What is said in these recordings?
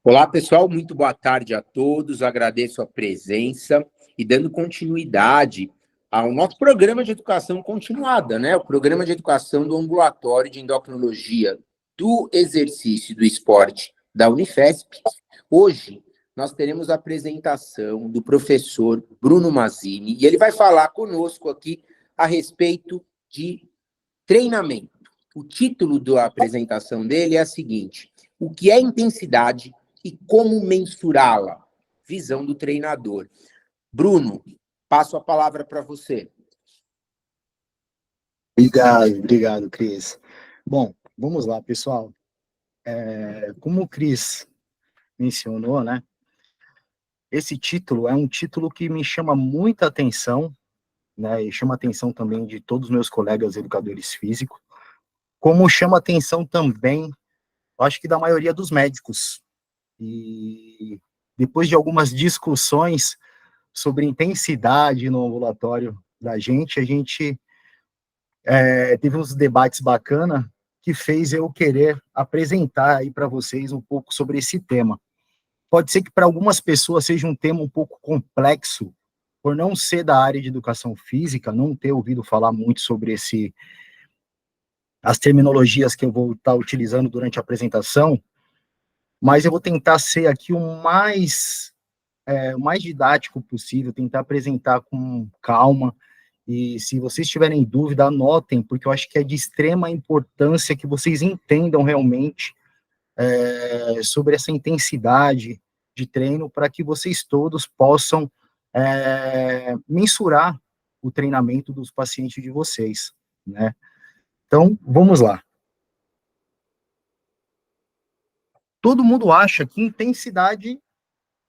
Olá, pessoal, muito boa tarde a todos. Agradeço a presença e dando continuidade ao nosso programa de educação continuada, né? O programa de educação do ambulatório de endocrinologia do exercício e do esporte da Unifesp. Hoje nós teremos a apresentação do professor Bruno Mazzini e ele vai falar conosco aqui a respeito de treinamento. O título da apresentação dele é a seguinte: o que é intensidade e como mensurá-la? Visão do treinador. Bruno, passo a palavra para você. Obrigado, Cris. Bom, vamos lá, pessoal. Como o Cris mencionou, né? Esse título é um título que me chama muita atenção, né? E chama a atenção também de todos os meus colegas educadores físicos, como chama a atenção também, acho que da maioria dos médicos. E depois de algumas discussões sobre intensidade no ambulatório da gente, a gente teve uns debates bacanas que fez eu querer apresentar aí para vocês um pouco sobre esse tema. Pode ser que para algumas pessoas seja um tema um pouco complexo, por não ser da área de educação física, não ter ouvido falar muito sobre as terminologias que eu vou estar utilizando durante a apresentação, mas eu vou tentar ser aqui o mais didático possível, tentar apresentar com calma. E se vocês tiverem dúvida, anotem, porque eu acho que é de extrema importância que vocês entendam realmente sobre essa intensidade de treino, para que vocês todos possam mensurar o treinamento dos pacientes de vocês, né? Então, vamos lá. Todo mundo acha que intensidade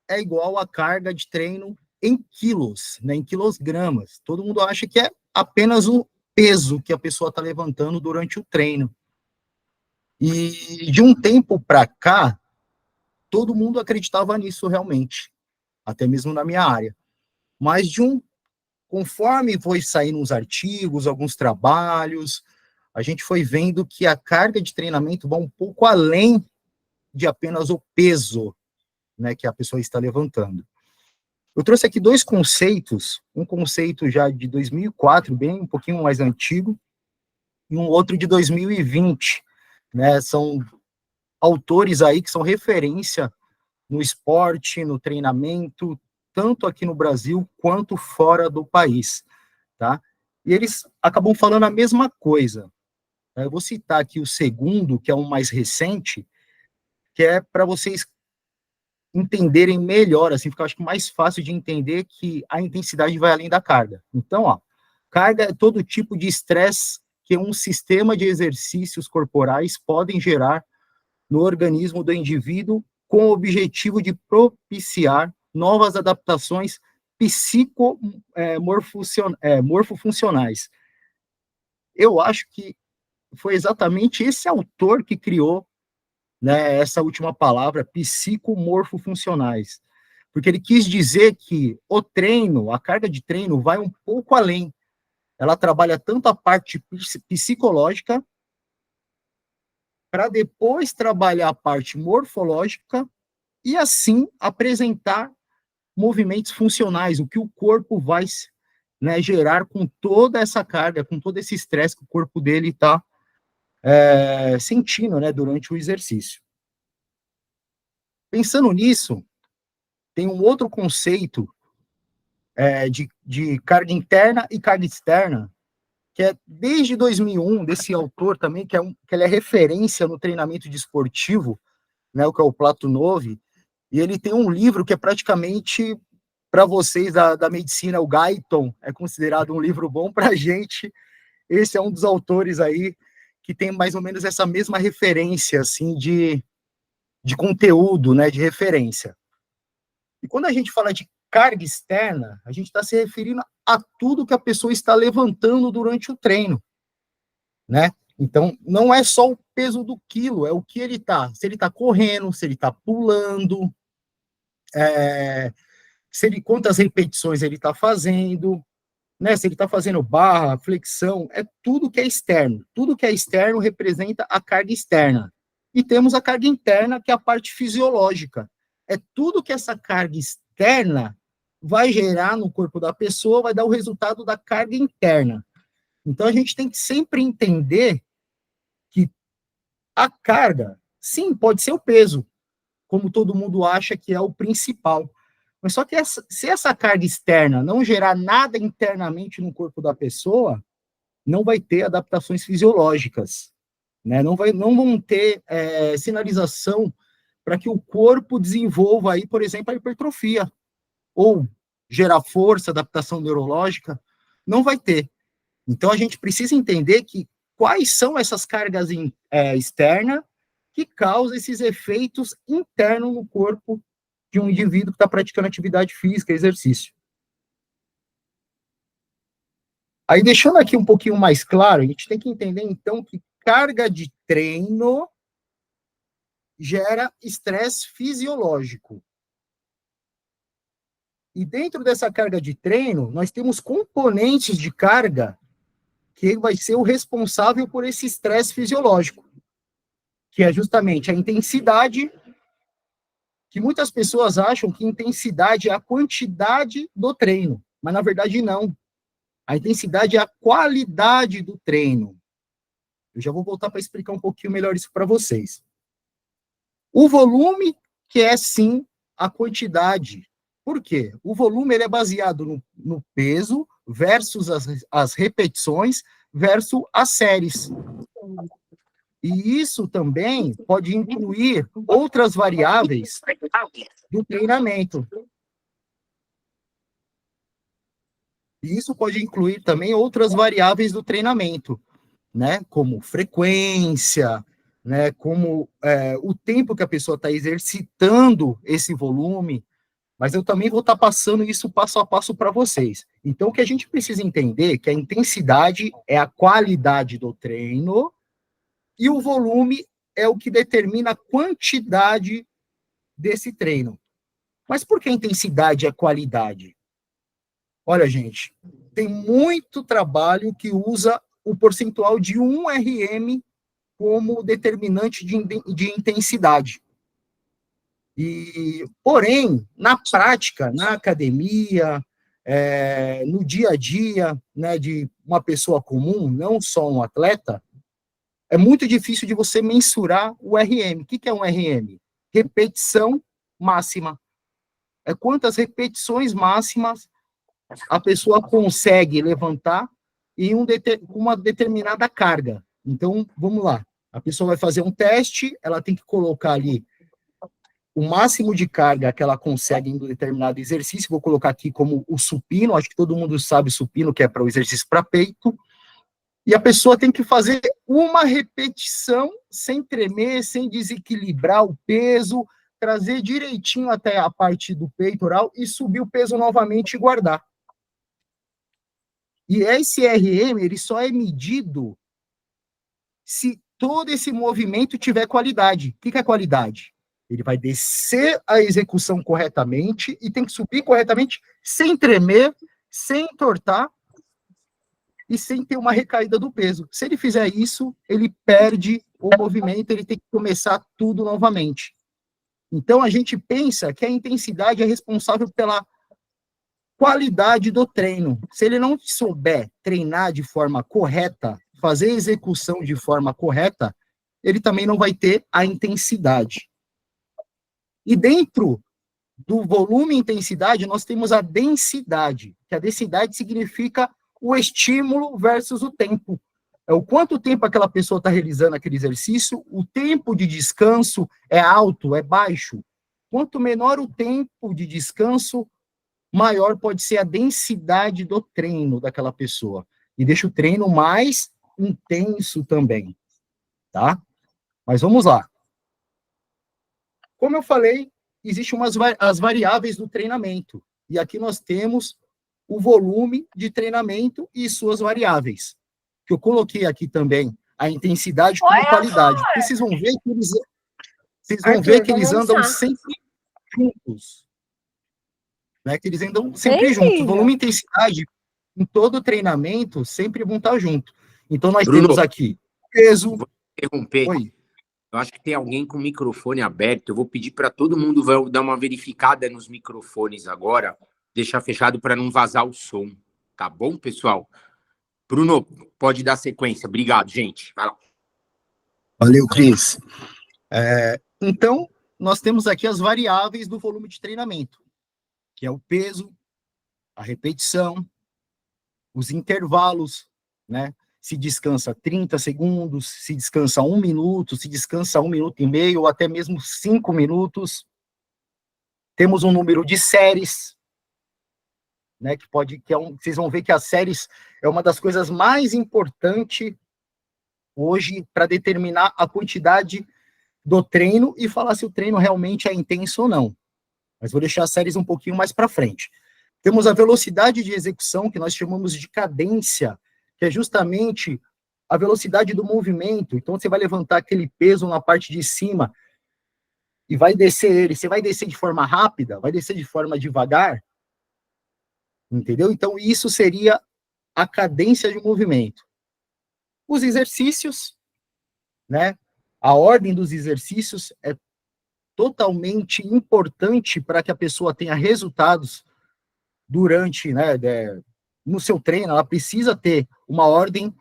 é igual a carga de treino em quilos, né, em quilogramas. Todo mundo acha que é apenas o peso que a pessoa está levantando durante o treino. E de um tempo para cá, todo mundo acreditava nisso realmente, até mesmo na minha área. Mas conforme foi saindo uns artigos, alguns trabalhos, a gente foi vendo que a carga de treinamento vai um pouco além de apenas o peso, né, que a pessoa está levantando. Eu trouxe aqui dois conceitos, um conceito já de 2004, bem um pouquinho mais antigo, e um outro de 2020, né? São autores aí que são referência no esporte, no treinamento, tanto aqui no Brasil quanto fora do país, tá? E eles acabam falando a mesma coisa. Eu vou citar aqui o segundo, que é o mais recente, que é para vocês entenderem melhor, assim, fica, acho que mais fácil de entender que a intensidade vai além da carga. Então, ó, carga é todo tipo de estresse que um sistema de exercícios corporais podem gerar no organismo do indivíduo com o objetivo de propiciar novas adaptações morfofuncionais. Eu acho que foi exatamente esse autor que criou, né, essa última palavra, psicomorfofuncionais, porque ele quis dizer que o treino, a carga de treino vai um pouco além. Ela trabalha tanto a parte psicológica, para depois trabalhar a parte morfológica e assim apresentar movimentos funcionais, o que o corpo vai, né, gerar com toda essa carga, com todo esse estresse que o corpo dele está sentindo, né, durante o exercício. Pensando nisso, tem um outro conceito de carga interna e carga externa, que é desde 2001, desse autor também, que ele é referência no treinamento desportivo, né, o que é o Platonov, e ele tem um livro que é praticamente, para vocês da medicina, o Guyton, é considerado um livro bom para a gente. Esse é um dos autores aí que tem mais ou menos essa mesma referência, assim, de conteúdo, né, de referência. E quando a gente fala de carga externa, a gente está se referindo a tudo que a pessoa está levantando durante o treino, né? Então, não é só o peso do quilo, é o que ele está. Se ele está correndo, se ele está pulando, quantas repetições ele está fazendo, né? Se ele está fazendo barra, flexão, é tudo que é externo. Tudo que é externo representa a carga externa. e temos a carga interna, que é a parte fisiológica. É tudo que essa carga externa vai gerar no corpo da pessoa, vai dar o resultado da carga interna. Então, a gente tem que sempre entender que a carga, sim, pode ser o peso, como todo mundo acha que é o principal. Mas só que se essa carga externa não gerar nada internamente no corpo da pessoa, não vai ter adaptações fisiológicas, né? Não vão ter sinalização para que o corpo desenvolva aí, por exemplo, a hipertrofia, ou gerar força, adaptação neurológica, não vai ter. Então, a gente precisa entender que quais são essas cargas externas que causam esses efeitos internos no corpo de um indivíduo que está praticando atividade física, exercício. Aí, deixando aqui um pouquinho mais claro, a gente tem que entender, então, que carga de treino gera estresse fisiológico. E dentro dessa carga de treino, nós temos componentes de carga que vai ser o responsável por esse estresse fisiológico, que é justamente a intensidade, que muitas pessoas acham que intensidade é a quantidade do treino, mas na verdade não. A intensidade é a qualidade do treino. Eu já vou voltar para explicar um pouquinho melhor isso para vocês. O volume, que é sim a quantidade. Por quê? O volume ele é baseado no peso versus as repetições versus as séries. E isso também pode incluir outras variáveis do treinamento. E isso pode incluir também outras variáveis do treinamento, né? Como frequência, né? Como o tempo que a pessoa está exercitando esse volume. Mas eu também vou estar passando isso passo a passo para vocês. Então, o que a gente precisa entender é que a intensidade é a qualidade do treino e o volume é o que determina a quantidade desse treino. Mas por que a intensidade é a qualidade? Olha, gente, tem muito trabalho que usa o percentual de 1 RM como determinante de intensidade. Porém, na prática, na academia, no dia a dia, né, de uma pessoa comum, não só um atleta, é muito difícil de você mensurar o RM. O que é um RM? Repetição máxima. É quantas repetições máximas a pessoa consegue levantar em uma determinada carga. Então, vamos lá. A pessoa vai fazer um teste, ela tem que colocar ali o máximo de carga que ela consegue em um determinado exercício. Vou colocar aqui como o supino, acho que todo mundo sabe o supino, que é para o exercício para peito. E a pessoa tem que fazer uma repetição sem tremer, sem desequilibrar o peso, trazer direitinho até a parte do peitoral e subir o peso novamente e guardar. E esse RM, ele só é medido se todo esse movimento tiver qualidade. O que é qualidade? Ele vai descer a execução corretamente e tem que subir corretamente, sem tremer, sem entortar e sem ter uma recaída do peso. Se ele fizer isso, ele perde o movimento, ele tem que começar tudo novamente. Então, a gente pensa que a intensidade é responsável pela qualidade do treino. Se ele não souber treinar de forma correta, fazer execução de forma correta, ele também não vai ter a intensidade. E dentro do volume e intensidade, nós temos a densidade, que a densidade significa o estímulo versus o tempo. É o quanto tempo aquela pessoa está realizando aquele exercício, o tempo de descanso é alto, é baixo. Quanto menor o tempo de descanso, maior pode ser a densidade do treino daquela pessoa. E deixa o treino mais intenso também, tá? Mas vamos lá. Como eu falei, existem as variáveis do treinamento. E aqui nós temos o volume de treinamento e suas variáveis. Que eu coloquei aqui também a intensidade como qualidade. Porque vocês vão ver que eles andam sempre juntos. Né? Que eles andam sempre juntos. O volume e intensidade em todo treinamento sempre vão estar juntos. Então nós temos aqui peso. Vou interromper. Oi. Eu acho que tem alguém com o microfone aberto. Eu vou pedir para todo mundo dar uma verificada nos microfones agora, deixar fechado para não vazar o som. Tá bom, pessoal? Bruno, pode dar sequência. Obrigado, gente. Vai lá. Valeu, Cris. Então, nós temos aqui as variáveis do volume de treinamento, que é o peso, a repetição, os intervalos, né? Se descansa 30 segundos, se descansa 1 minuto, se descansa 1 minuto e meio, ou até mesmo 5 minutos. Temos um número de séries, né? Vocês vão ver que as séries é uma das coisas mais importantes hoje para determinar a quantidade do treino e falar se o treino realmente é intenso ou não. Mas vou deixar as séries um pouquinho mais para frente. Temos a velocidade de execução, que nós chamamos de cadência, que é justamente a velocidade do movimento. Então, você vai levantar aquele peso na parte de cima e vai descer ele. Você vai descer de forma rápida? Vai descer de forma devagar? Entendeu? Então, isso seria a cadência de movimento. Os exercícios, né? A ordem dos exercícios é totalmente importante para que a pessoa tenha resultados durante, né, no seu treino. Ela precisa ter uma ordem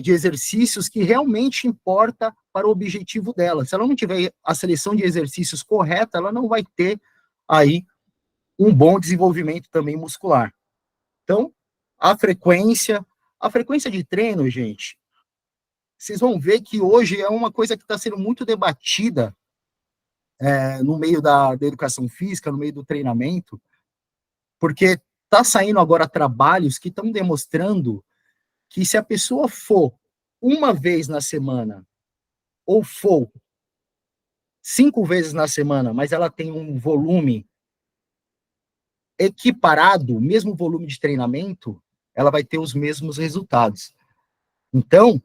de exercícios que realmente importa para o objetivo dela. Se ela não tiver a seleção de exercícios correta, ela não vai ter aí um bom desenvolvimento também muscular. Então, a frequência de treino, gente, vocês vão ver que hoje é uma coisa que está sendo muito debatida no meio da educação física, no meio do treinamento, porque está saindo agora trabalhos que estão demonstrando que se a pessoa for uma vez na semana, ou for 5 vezes na semana, mas ela tem um volume equiparado, mesmo volume de treinamento, ela vai ter os mesmos resultados. Então,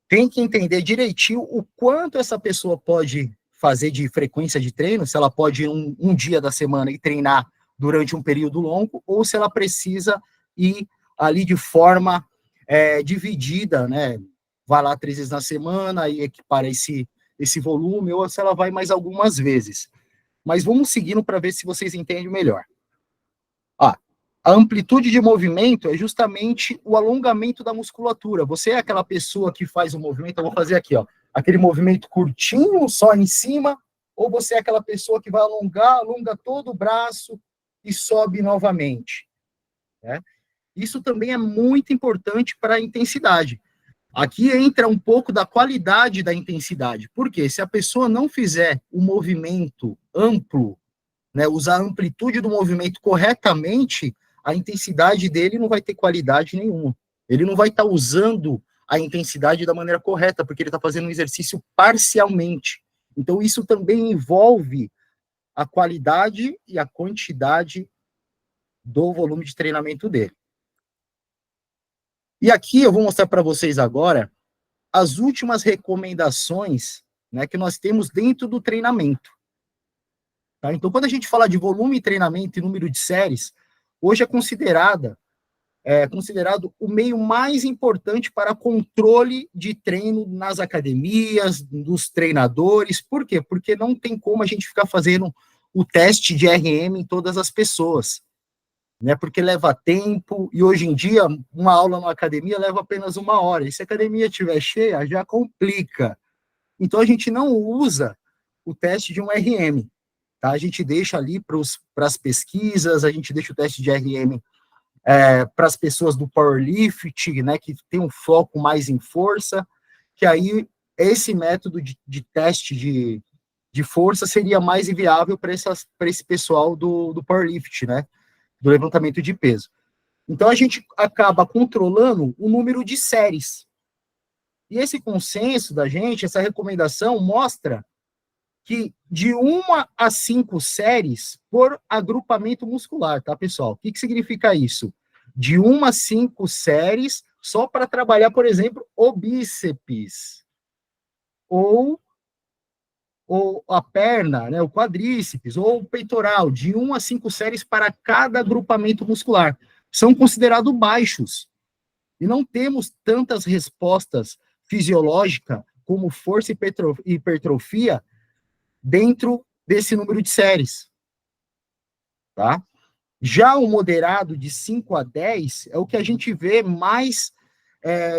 tem que entender direitinho o quanto essa pessoa pode fazer de frequência de treino, se ela pode ir um dia da semana e treinar durante um período longo, ou se ela precisa ir ali de forma dividida, né? Vai lá 3 vezes na semana e equipara esse volume, ou se ela vai mais algumas vezes. Mas vamos seguindo para ver se vocês entendem melhor. A amplitude de movimento é justamente o alongamento da musculatura. Você é aquela pessoa que faz o movimento, eu vou fazer aqui, aquele movimento curtinho, só em cima, ou você é aquela pessoa que vai alonga todo o braço e sobe novamente, né? Isso também é muito importante para a intensidade. Aqui entra um pouco da qualidade da intensidade. Por quê? Se a pessoa não fizer o movimento amplo, né, usar a amplitude do movimento corretamente, a intensidade dele não vai ter qualidade nenhuma. Ele não vai estar usando a intensidade da maneira correta, porque ele está fazendo um exercício parcialmente. Então, isso também envolve a qualidade e a quantidade do volume de treinamento dele. E aqui eu vou mostrar para vocês agora as últimas recomendações, né, que nós temos dentro do treinamento. Tá? Então, quando a gente fala de volume de treinamento e número de séries, hoje é considerado o meio mais importante para controle de treino nas academias, dos treinadores. Por quê? Porque não tem como a gente ficar fazendo o teste de RM em todas as pessoas, né? Porque leva tempo, e hoje em dia, uma aula na academia leva apenas 1 hora, e se a academia estiver cheia, já complica. Então, a gente não usa o teste de um RM, tá? A gente deixa ali para as pesquisas, a gente deixa o teste de RM para as pessoas do powerlifting, né, que tem um foco mais em força, que aí esse método de teste de força seria mais viável para esse pessoal do powerlifting, né, do levantamento de peso. Então, a gente acaba controlando o número de séries. E esse consenso da gente, essa recomendação, mostra que de 1 a 5 séries por agrupamento muscular, tá, pessoal? O que significa isso? De 1 a 5 séries só para trabalhar, por exemplo, o bíceps, ou a perna, né, o quadríceps, ou o peitoral, de 1 a 5 séries para cada agrupamento muscular. São considerados baixos. E não temos tantas respostas fisiológicas como força e hipertrofia dentro desse número de séries, tá? Já o moderado, de 5 a 10, é o que a gente vê mais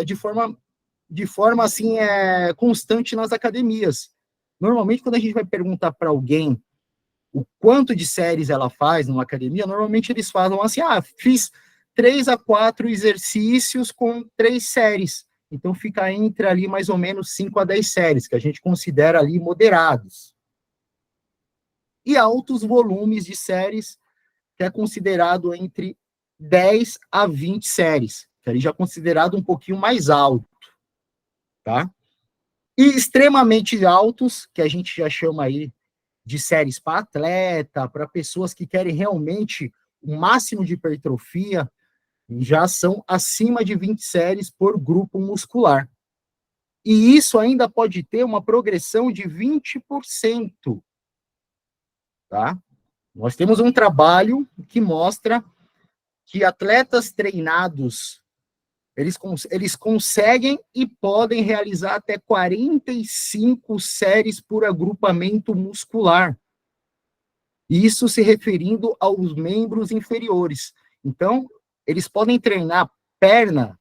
de forma assim, constante nas academias. Normalmente, quando a gente vai perguntar para alguém o quanto de séries ela faz numa academia, normalmente eles falam assim, fiz 3 a 4 exercícios com 3 séries. Então, fica entre ali mais ou menos 5 a 10 séries, que a gente considera ali moderados. E altos volumes de séries, que é considerado entre 10 a 20 séries, que ali já é considerado um pouquinho mais alto, tá? E extremamente altos, que a gente já chama aí de séries para atleta, para pessoas que querem realmente o máximo de hipertrofia, já são acima de 20 séries por grupo muscular. E isso ainda pode ter uma progressão de 20%, tá? Nós temos um trabalho que mostra que atletas treinados, eles conseguem e podem realizar até 45 séries por agrupamento muscular. Isso se referindo aos membros inferiores. Então, eles podem treinar perna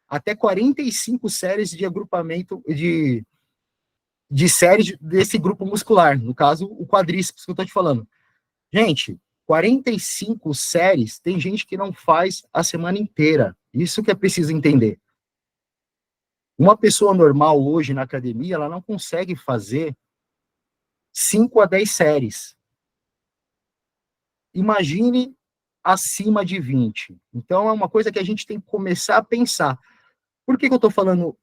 até 45 séries de agrupamento de séries desse grupo muscular, no caso, o quadríceps que eu estou te falando. Gente, 45 séries, tem gente que não faz a semana inteira. Isso que é preciso entender. Uma pessoa normal hoje na academia, ela não consegue fazer 5 a 10 séries. Imagine acima de 20. Então, é uma coisa que a gente tem que começar a pensar. Por que eu estou falando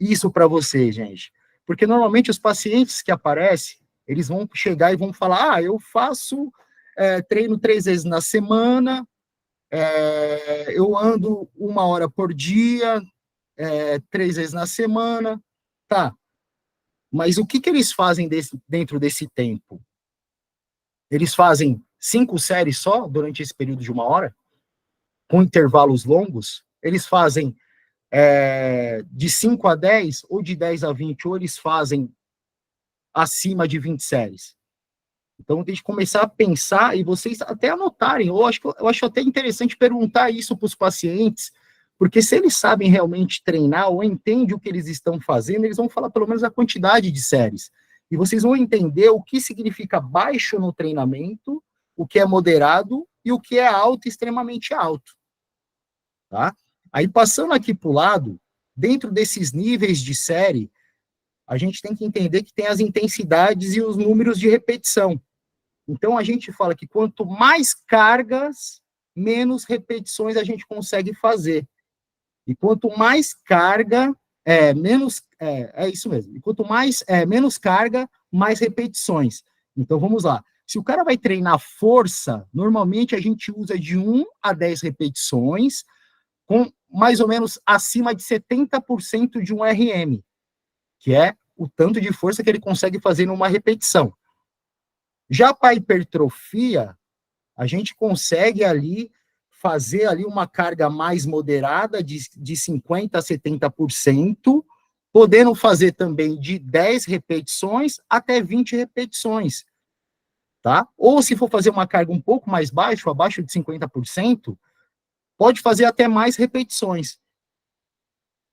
isso para vocês, gente? Porque normalmente os pacientes que aparecem, eles vão chegar e vão falar, eu faço treino 3 vezes na semana, eu ando 1 hora por dia, 3 vezes na semana, tá. Mas o que eles fazem dentro desse tempo? Eles fazem 5 séries só durante esse período de 1 hora, com intervalos longos? Eles fazem de 5 a 10, ou de 10 a 20, ou eles fazem acima de 20 séries? Então, tem que começar a pensar, e vocês até anotarem. Eu acho até interessante perguntar isso para os pacientes, porque se eles sabem realmente treinar, ou entendem o que eles estão fazendo, eles vão falar pelo menos a quantidade de séries. E vocês vão entender o que significa baixo no treinamento, o que é moderado, e o que é alto e extremamente alto. Tá? Aí, passando aqui para o lado, dentro desses níveis de série, a gente tem que entender que tem as intensidades e os números de repetição. Então, a gente fala que quanto mais cargas, menos repetições a gente consegue fazer. E quanto mais carga, é isso mesmo. E quanto menos carga, mais repetições. Então, vamos lá. Se o cara vai treinar força, normalmente a gente usa de 1 a 10 repetições, com mais ou menos acima de 70% de um RM, que é o tanto de força que ele consegue fazer numa repetição. Já para a hipertrofia, a gente consegue ali fazer ali uma carga mais moderada de 50% a 70%, podendo fazer também de 10 repetições até 20 repetições, tá? Ou se for fazer uma carga um pouco mais baixa, abaixo de 50%, pode fazer até mais repetições.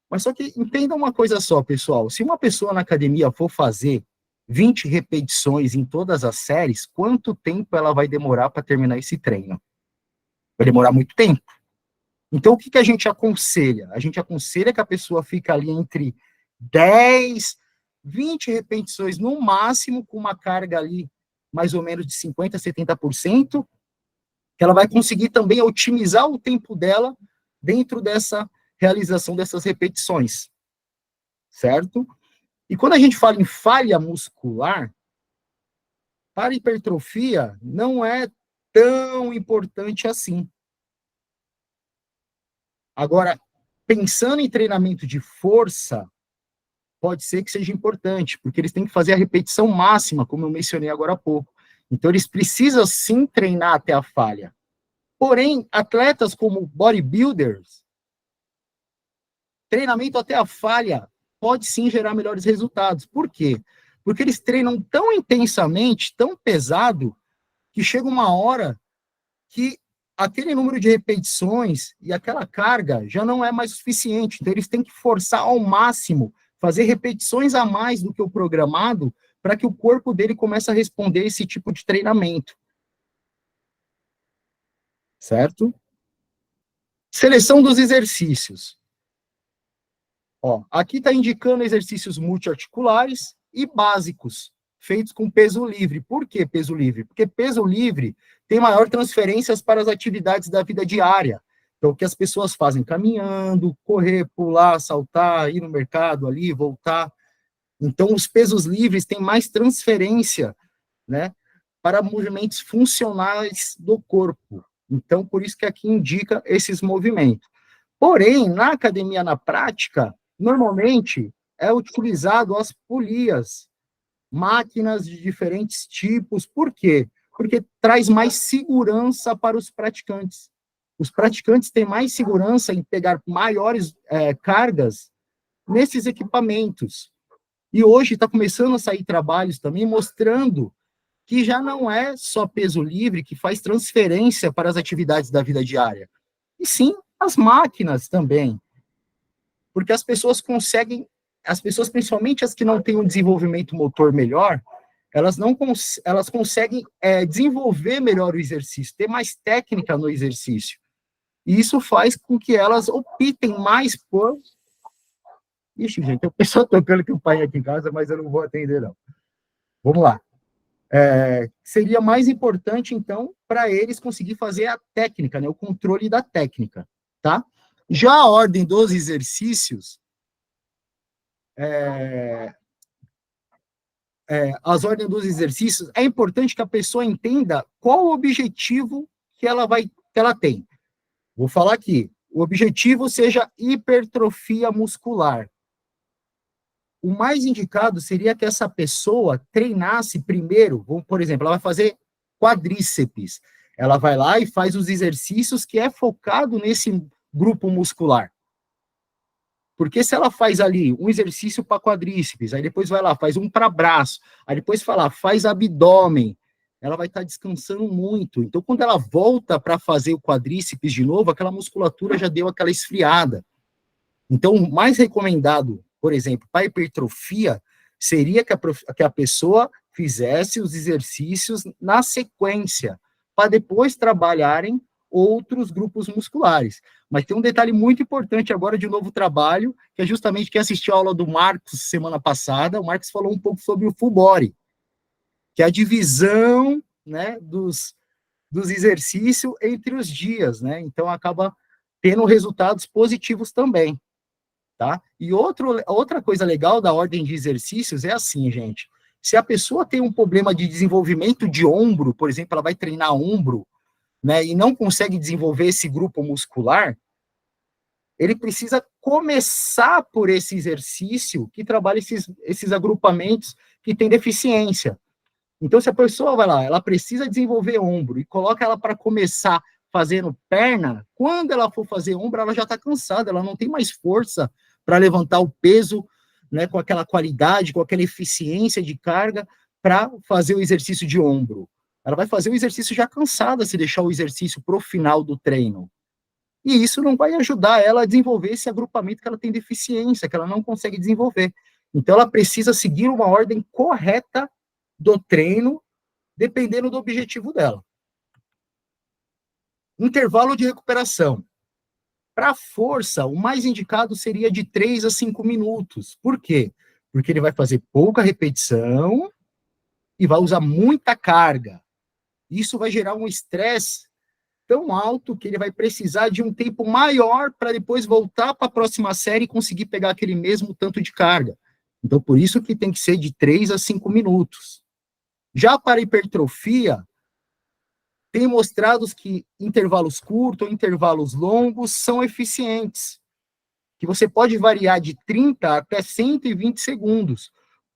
Mas só que entenda uma coisa só, pessoal. Se uma pessoa na academia for fazer 20 repetições em todas as séries, quanto tempo ela vai demorar para terminar esse treino? Vai demorar muito tempo. Então, o que a gente aconselha? A gente aconselha que a pessoa fique ali entre 10, 20 repetições no máximo, com uma carga ali mais ou menos de 50% a 70%, que ela vai conseguir também otimizar o tempo dela dentro dessa realização dessas repetições, certo? E quando a gente fala em falha muscular, para a hipertrofia não é tão importante assim. Agora, pensando em treinamento de força, pode ser que seja importante, porque eles têm que fazer a repetição máxima, como eu mencionei agora há pouco. Então, eles precisam sim treinar até a falha. Porém, atletas como bodybuilders, treinamento até a falha pode sim gerar melhores resultados. Por quê? Porque eles treinam tão intensamente, tão pesado, que chega uma hora que aquele número de repetições e aquela carga já não é mais suficiente. Então, eles têm que forçar ao máximo, fazer repetições a mais do que o programado, para que o corpo dele comece a responder esse tipo de treinamento. Certo? Seleção dos exercícios. Ó, aqui está indicando exercícios multiarticulares e básicos, feitos com peso livre. Por que peso livre? Porque peso livre tem maior transferências para as atividades da vida diária. Então, o que as pessoas fazem? Caminhando, correr, pular, saltar, ir no mercado ali, voltar. Então, os pesos livres têm mais transferência, né, para movimentos funcionais do corpo. Então, por isso que aqui indica esses movimentos. Porém, na academia, na prática, normalmente é utilizado as polias, máquinas de diferentes tipos. Por quê? Porque traz mais segurança para os praticantes. Os praticantes têm mais segurança em pegar maiores cargas nesses equipamentos. E hoje está começando a sair trabalhos também mostrando que já não é só peso livre que faz transferência para as atividades da vida diária, e sim as máquinas também. Porque as pessoas conseguem, as pessoas, principalmente as que não têm um desenvolvimento motor melhor, elas conseguem desenvolver melhor o exercício, ter mais técnica no exercício. E isso faz com que elas optem mais por... Ixi, gente, tem o pessoal tocando que o pai aqui em casa, mas eu não vou atender, não. Vamos lá. Seria mais importante, então, para eles conseguir fazer a técnica, né, o controle da técnica, tá? Já a ordem dos exercícios, as ordens dos exercícios, é importante que a pessoa entenda qual o objetivo que ela tem. Vou falar aqui, o objetivo seja hipertrofia muscular. O mais indicado seria que essa pessoa treinasse primeiro, por exemplo, ela vai fazer quadríceps. Ela vai lá e faz os exercícios que é focado nesse grupo muscular. Porque se ela faz ali um exercício para quadríceps, aí depois vai lá, faz um para braço, aí depois faz abdômen, ela vai estar descansando muito. Então, quando ela volta para fazer o quadríceps de novo, aquela musculatura já deu aquela esfriada. Então, o mais recomendado, por exemplo, para hipertrofia, seria que a pessoa fizesse os exercícios na sequência, para depois trabalharem outros grupos musculares. Mas tem um detalhe muito importante agora de novo trabalho, que é justamente quem assistiu a aula do Marcos semana passada, o Marcos falou um pouco sobre o full body, que é a divisão, né, dos exercícios entre os dias, né? Então, acaba tendo resultados positivos também. Tá? E outra coisa legal da ordem de exercícios é assim, gente. Se a pessoa tem um problema de desenvolvimento de ombro, por exemplo, ela vai treinar ombro, né, e não consegue desenvolver esse grupo muscular, ele precisa começar por esse exercício que trabalha esses agrupamentos que tem deficiência. Então, se a pessoa vai lá, ela precisa desenvolver ombro e coloca ela para começar fazendo perna, quando ela for fazer ombro, ela já está cansada, ela não tem mais força para levantar o peso, né, com aquela qualidade, com aquela eficiência de carga, para fazer o exercício de ombro. Ela vai fazer o exercício já cansada, se deixar o exercício para o final do treino. E isso não vai ajudar ela a desenvolver esse agrupamento que ela tem deficiência, que ela não consegue desenvolver. Então, ela precisa seguir uma ordem correta do treino, dependendo do objetivo dela. Intervalo de recuperação. Para força, o mais indicado seria de 3 a 5 minutos. Por quê? Porque ele vai fazer pouca repetição e vai usar muita carga. Isso vai gerar um estresse tão alto que ele vai precisar de um tempo maior para depois voltar para a próxima série e conseguir pegar aquele mesmo tanto de carga. Então, por isso que tem que ser de 3 a 5 minutos. Já para hipertrofia, tem mostrado que intervalos curtos ou intervalos longos são eficientes, que você pode variar de 30 até 120 segundos.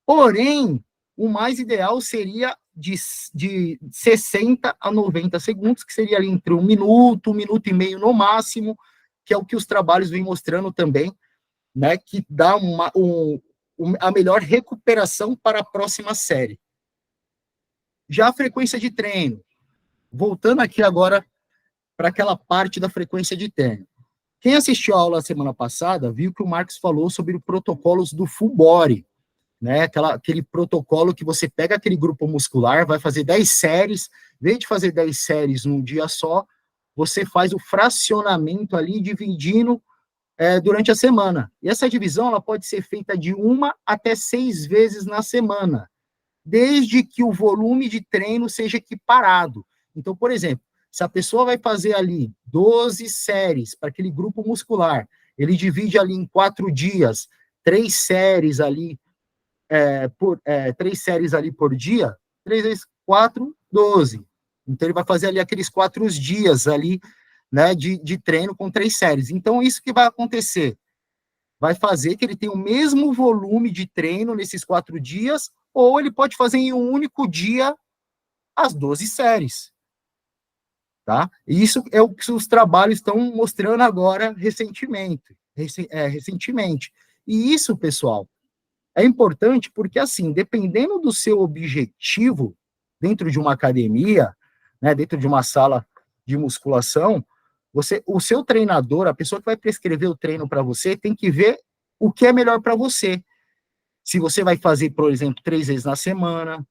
Porém, o mais ideal seria de 60 a 90 segundos, que seria ali entre 1 minuto e meio no máximo, que é o que os trabalhos vêm mostrando também, né, que dá a melhor recuperação para a próxima série. Já a frequência de treino, voltando aqui agora para aquela parte da frequência de treino. Quem assistiu a aula semana passada viu que o Marcos falou sobre os protocolos do full body, né? Aquele protocolo que você pega aquele grupo muscular, vai fazer 10 séries, em vez de fazer 10 séries num dia só, você faz o fracionamento ali, dividindo durante a semana. E essa divisão ela pode ser feita de 1 até 6 vezes na semana, desde que o volume de treino seja equiparado. Então, por exemplo, se a pessoa vai fazer ali 12 séries para aquele grupo muscular, ele divide ali em 4 dias, 3 séries ali, 3 séries ali por dia, 3 vezes 4, 12. Então, ele vai fazer ali aqueles 4 dias ali, né, de treino com 3 séries. Então, isso que vai acontecer, vai fazer que ele tenha o mesmo volume de treino nesses 4 dias, ou ele pode fazer em um único dia as 12 séries. Tá? E isso é o que os trabalhos estão mostrando agora recentemente. E isso, pessoal, é importante porque, assim, dependendo do seu objetivo dentro de uma academia, né, dentro de uma sala de musculação, o seu treinador, a pessoa que vai prescrever o treino para você, tem que ver o que é melhor para você. Se você vai fazer, por exemplo, 3 vezes na semana,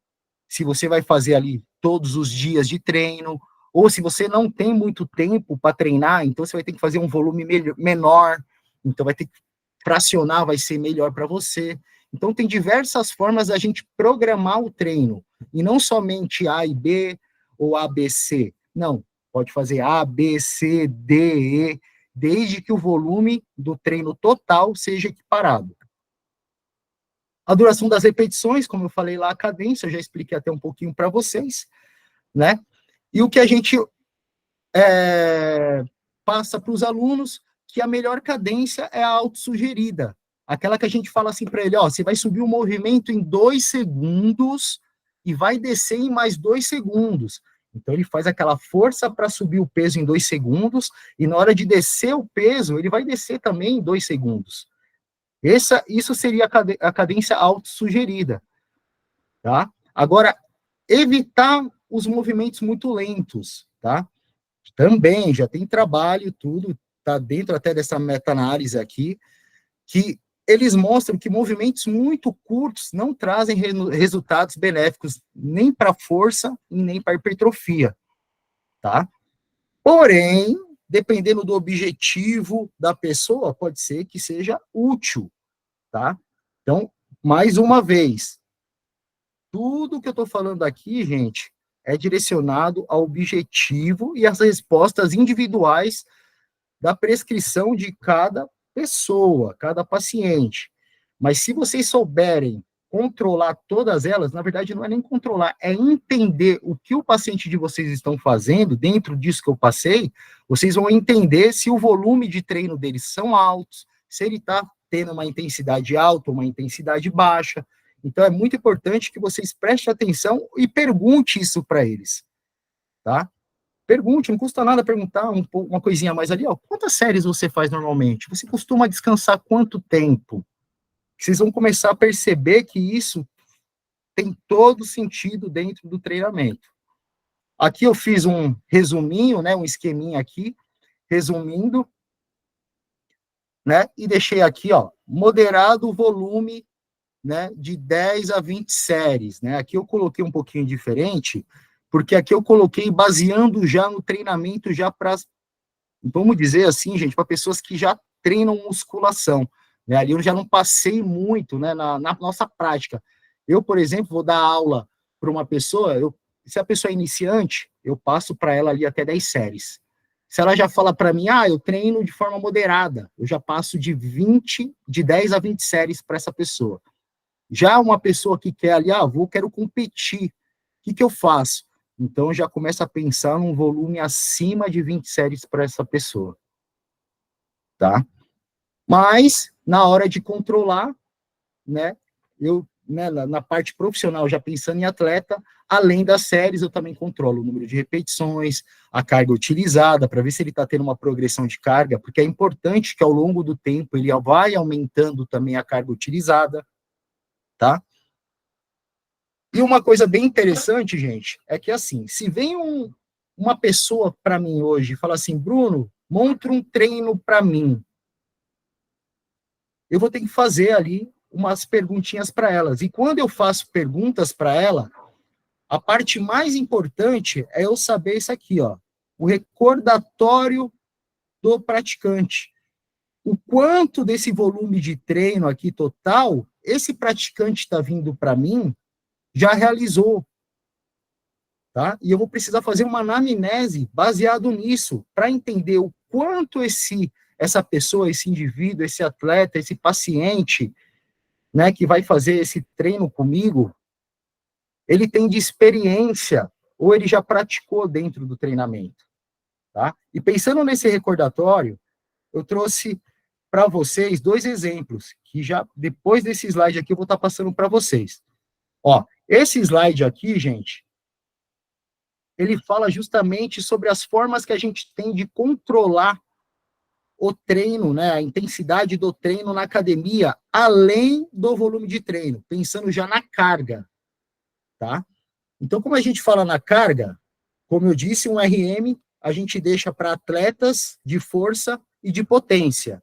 se você vai fazer ali todos os dias de treino, ou se você não tem muito tempo para treinar, então você vai ter que fazer um volume menor, então vai ter que fracionar, vai ser melhor para você. Então tem diversas formas da gente programar o treino, e não somente A e B, ou A, B, C. Não, pode fazer A, B, C, D, E, desde que o volume do treino total seja equiparado. A duração das repetições, como eu falei lá, a cadência, eu já expliquei até um pouquinho para vocês, né? E o que a gente passa para os alunos, que a melhor cadência é a autossugerida, aquela que a gente fala assim para ele, ó, você vai subir o movimento em 2 segundos e vai descer em mais 2 segundos. Então, ele faz aquela força para subir o peso em 2 segundos, e na hora de descer o peso, ele vai descer também em 2 segundos. Isso seria a cadência autossugerida, tá? Agora, evitar os movimentos muito lentos, tá? Também já tem trabalho, tudo, tá dentro até dessa meta-análise aqui, que eles mostram que movimentos muito curtos não trazem resultados benéficos nem para força e nem para hipertrofia, tá? Porém, dependendo do objetivo da pessoa, pode ser que seja útil, tá? Então, mais uma vez, tudo que eu estou falando aqui, gente, é direcionado ao objetivo e às respostas individuais da prescrição de cada pessoa, cada paciente. Mas se vocês souberem controlar todas elas, na verdade não é nem controlar, é entender o que o paciente de vocês estão fazendo, dentro disso que eu passei, vocês vão entender se o volume de treino deles são altos, se ele está tendo uma intensidade alta ou uma intensidade baixa. Então, é muito importante que vocês prestem atenção e pergunte isso para eles, tá? Pergunte, não custa nada perguntar uma coisinha mais ali, ó, quantas séries você faz normalmente? Você costuma descansar quanto tempo? Vocês vão começar a perceber que isso tem todo sentido dentro do treinamento. Aqui eu fiz um resuminho, né, um esqueminha aqui, resumindo, né, e deixei aqui, ó, moderado volume, né, de 10 a 20 séries, né? Aqui eu coloquei um pouquinho diferente, porque aqui eu coloquei baseando já no treinamento já para, vamos dizer assim, gente, para pessoas que já treinam musculação, né? Ali eu já não passei muito, né, na nossa prática. Eu, por exemplo, vou dar aula para uma pessoa, se a pessoa é iniciante, eu passo para ela ali até 10 séries. Se ela já fala para mim, eu treino de forma moderada, eu já passo de 10 a 20 séries para essa pessoa. Já uma pessoa que quer ali, quero competir, o que eu faço? Então, já começa a pensar num volume acima de 20 séries para essa pessoa, tá? Mas, na hora de controlar, né, eu né, na parte profissional, já pensando em atleta, além das séries, eu também controlo o número de repetições, a carga utilizada, para ver se ele está tendo uma progressão de carga, porque é importante que ao longo do tempo ele vai aumentando também a carga utilizada, tá? E uma coisa bem interessante, gente, é que assim, se vem uma pessoa para mim hoje e fala assim, Bruno, monta um treino para mim, eu vou ter que fazer ali umas perguntinhas para elas. E quando eu faço perguntas para ela, a parte mais importante é eu saber isso aqui, ó, o recordatório do praticante. O quanto desse volume de treino aqui total, esse praticante está vindo para mim, já realizou, tá? E eu vou precisar fazer uma anamnese baseado nisso, para entender o quanto essa pessoa, esse indivíduo, esse atleta, esse paciente, né, que vai fazer esse treino comigo, ele tem de experiência ou ele já praticou dentro do treinamento, tá? E pensando nesse recordatório, eu trouxe para vocês 2 exemplos, que já depois desse slide aqui eu vou estar passando para vocês. Ó, esse slide aqui, gente, ele fala justamente sobre as formas que a gente tem de controlar o treino, né, a intensidade do treino na academia, além do volume de treino, pensando já na carga, tá? Então, como a gente fala na carga, como eu disse, um RM a gente deixa para atletas de força e de potência.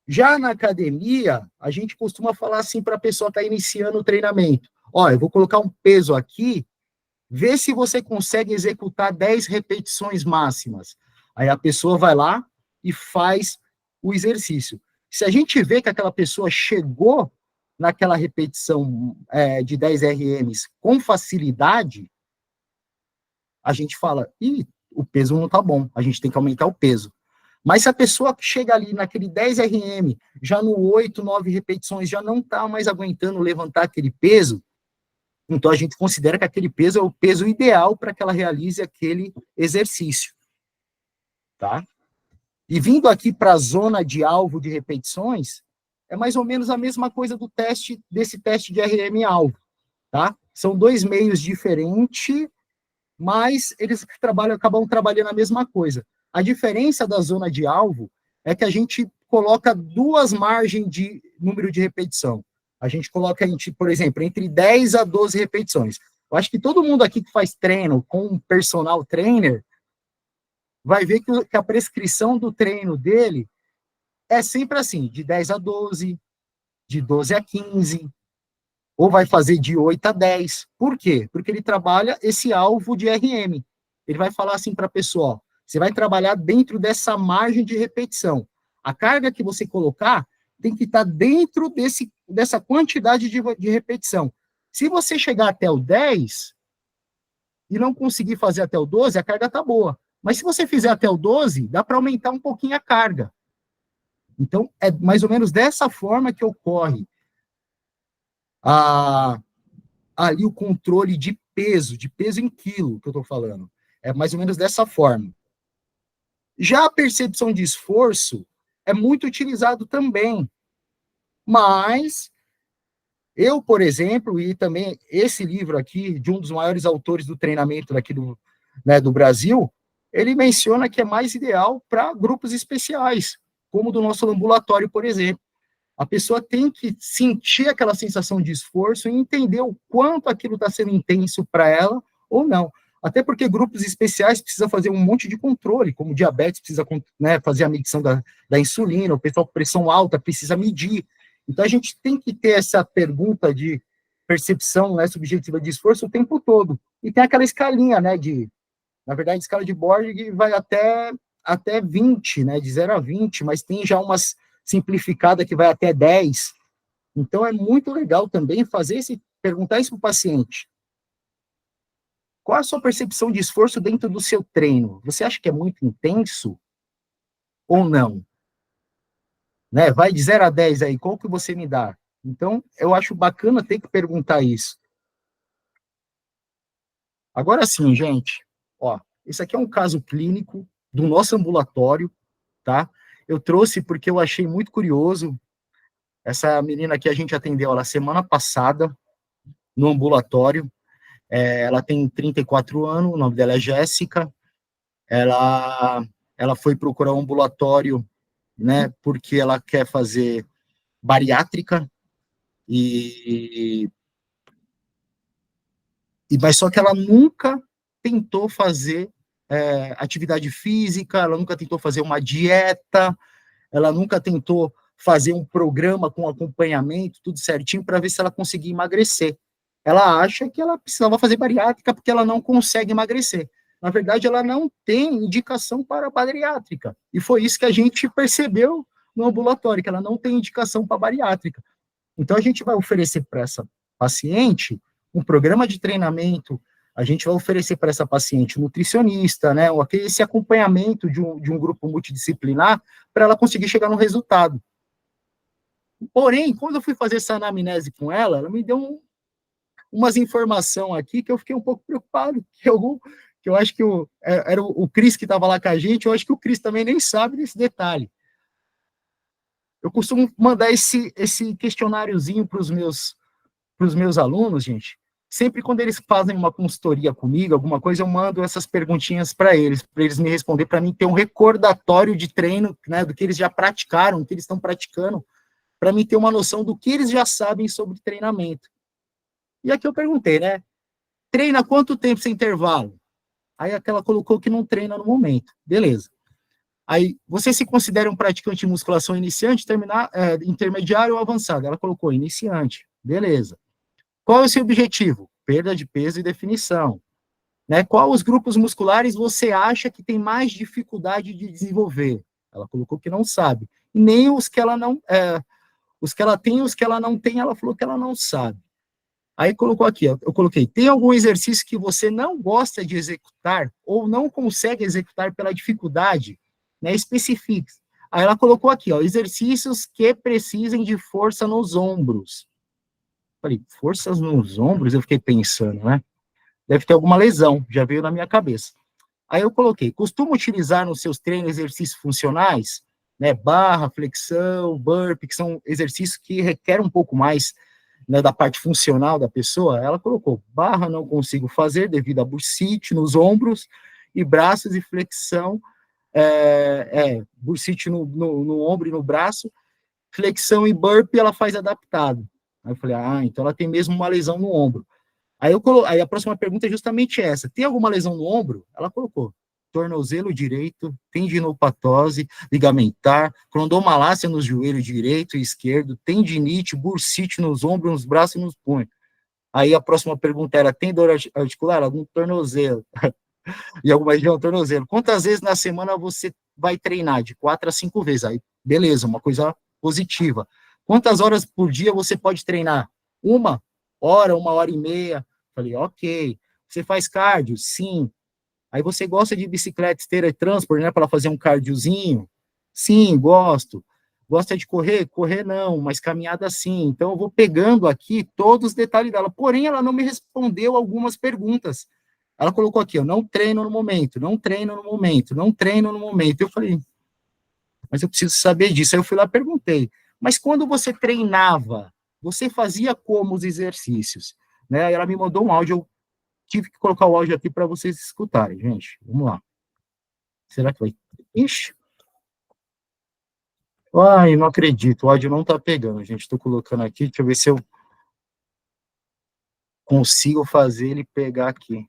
Já na academia, a gente costuma falar assim para a pessoa que está iniciando o treinamento. Ó, eu vou colocar um peso aqui, vê se você consegue executar 10 repetições máximas. Aí a pessoa vai lá e faz o exercício. Se a gente vê que aquela pessoa chegou naquela repetição de 10 RMs com facilidade, a gente fala, ih, o peso não tá bom, a gente tem que aumentar o peso. Mas se a pessoa chega ali naquele 10 RM, já no 8, 9 repetições, já não tá mais aguentando levantar aquele peso, então a gente considera que aquele peso é o peso ideal para que ela realize aquele exercício, tá? E vindo aqui para a zona de alvo de repetições, é mais ou menos a mesma coisa desse teste de RM-alvo, tá? São 2 meios diferentes, mas eles acabam trabalhando a mesma coisa. A diferença da zona de alvo é que a gente coloca 2 margens de número de repetição. A gente coloca, por exemplo, entre 10 a 12 repetições. Eu acho que todo mundo aqui que faz treino com um personal trainer vai ver que a prescrição do treino dele é sempre assim, de 10 a 12, de 12 a 15, ou vai fazer de 8 a 10. Por quê? Porque ele trabalha esse alvo de RM. Ele vai falar assim para a pessoa, ó, você vai trabalhar dentro dessa margem de repetição. A carga que você colocar tem que estar dentro dessa quantidade de repetição. Se você chegar até o 10 e não conseguir fazer até o 12, a carga está boa. Mas se você fizer até o 12, dá para aumentar um pouquinho a carga. Então, é mais ou menos dessa forma que ocorre ali o controle de peso em quilo, que eu estou falando. É mais ou menos dessa forma. Já a percepção de esforço é muito utilizado também, mas eu, por exemplo, e também esse livro aqui, de um dos maiores autores do treinamento aqui do Brasil, ele menciona que é mais ideal para grupos especiais, como do nosso ambulatório, por exemplo. A pessoa tem que sentir aquela sensação de esforço e entender o quanto aquilo está sendo intenso para ela ou não. Até porque grupos especiais precisam fazer um monte de controle, como diabetes precisa, né, fazer a medição da insulina, o pessoal com pressão alta precisa medir. Então, a gente tem que ter essa pergunta de percepção, né, subjetiva de esforço o tempo todo. E tem aquela escalinha, né, na verdade, escala de Borg vai até 20, né, de 0 a 20, mas tem já umas simplificada que vai até 10. Então, é muito legal também perguntar isso para o paciente. Qual a sua percepção de esforço dentro do seu treino? Você acha que é muito intenso ou não? Né? Vai de 0 a 10 aí, qual que você me dá? Então, eu acho bacana ter que perguntar isso. Agora sim, gente, ó, esse aqui é um caso clínico do nosso ambulatório, tá? Eu trouxe porque eu achei muito curioso. Essa menina aqui a gente atendeu ela semana passada, no ambulatório. Ela tem 34 anos, o nome dela é Jéssica. Ela foi procurar um ambulatório, né, porque ela quer fazer bariátrica, mas só que ela nunca tentou fazer atividade física, ela nunca tentou fazer uma dieta, ela nunca tentou fazer um programa com acompanhamento, tudo certinho, para ver se ela conseguia emagrecer. Ela acha que ela precisava fazer bariátrica porque ela não consegue emagrecer. Na verdade, ela não tem indicação para bariátrica. E foi isso que a gente percebeu no ambulatório, que ela não tem indicação para bariátrica. Então, a gente vai oferecer para essa paciente um programa de treinamento, a gente vai oferecer para essa paciente um nutricionista, né, esse acompanhamento de um grupo multidisciplinar para ela conseguir chegar no resultado. Porém, quando eu fui fazer essa anamnese com ela, ela me deu umas informações aqui que eu fiquei um pouco preocupado, que eu acho que era o Cris que estava lá com a gente, eu acho que o Cris também nem sabe desse detalhe. Eu costumo mandar esse questionáriozinho para os meus alunos, gente. Sempre quando eles fazem uma consultoria comigo, alguma coisa, eu mando essas perguntinhas para eles me responder, para mim ter um recordatório de treino, né, do que eles já praticaram, do que eles estão praticando, para mim ter uma noção do que eles já sabem sobre treinamento. E aqui eu perguntei, né, treina quanto tempo sem intervalo? Aí aquela colocou que não treina no momento. Beleza. Aí, você se considera um praticante de musculação iniciante, intermediário ou avançado? Ela colocou iniciante. Beleza. Qual é o seu objetivo? Perda de peso e definição. Né? Qual os grupos musculares você acha que tem mais dificuldade de desenvolver? Ela colocou que não sabe. E nem os que ela não... os que ela tem e os que ela não tem, ela falou que ela não sabe. Aí colocou aqui, ó, eu coloquei, tem algum exercício que você não gosta de executar ou não consegue executar pela dificuldade, né, especifique. Aí ela colocou aqui, ó, exercícios que precisem de força nos ombros. Falei, forças nos ombros? Eu fiquei pensando, né? Deve ter alguma lesão, já veio na minha cabeça. Aí eu coloquei, costuma utilizar nos seus treinos exercícios funcionais, né, barra, flexão, burpee, que são exercícios que requerem um pouco mais, né, da parte funcional da pessoa. Ela colocou, barra não consigo fazer devido a bursite nos ombros e braços e flexão, bursite no ombro e no braço, flexão e burpee ela faz adaptado. Aí eu falei, então ela tem mesmo uma lesão no ombro. Aí a próxima pergunta é justamente essa, tem alguma lesão no ombro? Ela colocou, tornozelo direito, tendinopatose ligamentar, condomalácia nos joelhos direito e esquerdo, tendinite, bursite nos ombros, nos braços e nos punhos. Aí a próxima pergunta era, tem dor articular? No tornozelo. E alguma região, tornozelo. Quantas vezes na semana você vai treinar? De 4 a 5 vezes. Aí, beleza, uma coisa positiva. Quantas horas por dia você pode treinar? 1 hora, 1 hora e meia. Falei, ok. Você faz cardio? Sim. Aí você gosta de bicicleta, esteira e transporte, né, para fazer um cardiozinho? Sim, gosto. Gosta de correr? Correr não, mas caminhada sim. Então eu vou pegando aqui todos os detalhes dela. Porém, ela não me respondeu algumas perguntas. Ela colocou aqui, ó, não treino no momento, não treino no momento, não treino no momento. Eu falei, mas eu preciso saber disso. Aí eu fui lá e perguntei, mas quando você treinava, você fazia como os exercícios? Né? Aí ela me mandou um áudio, eu tive que colocar o áudio aqui para vocês escutarem, gente. Vamos lá. Será que vai? Ixi. Ai, não acredito, o áudio não tá pegando, gente. Estou colocando aqui, deixa eu ver se eu consigo fazer ele pegar aqui.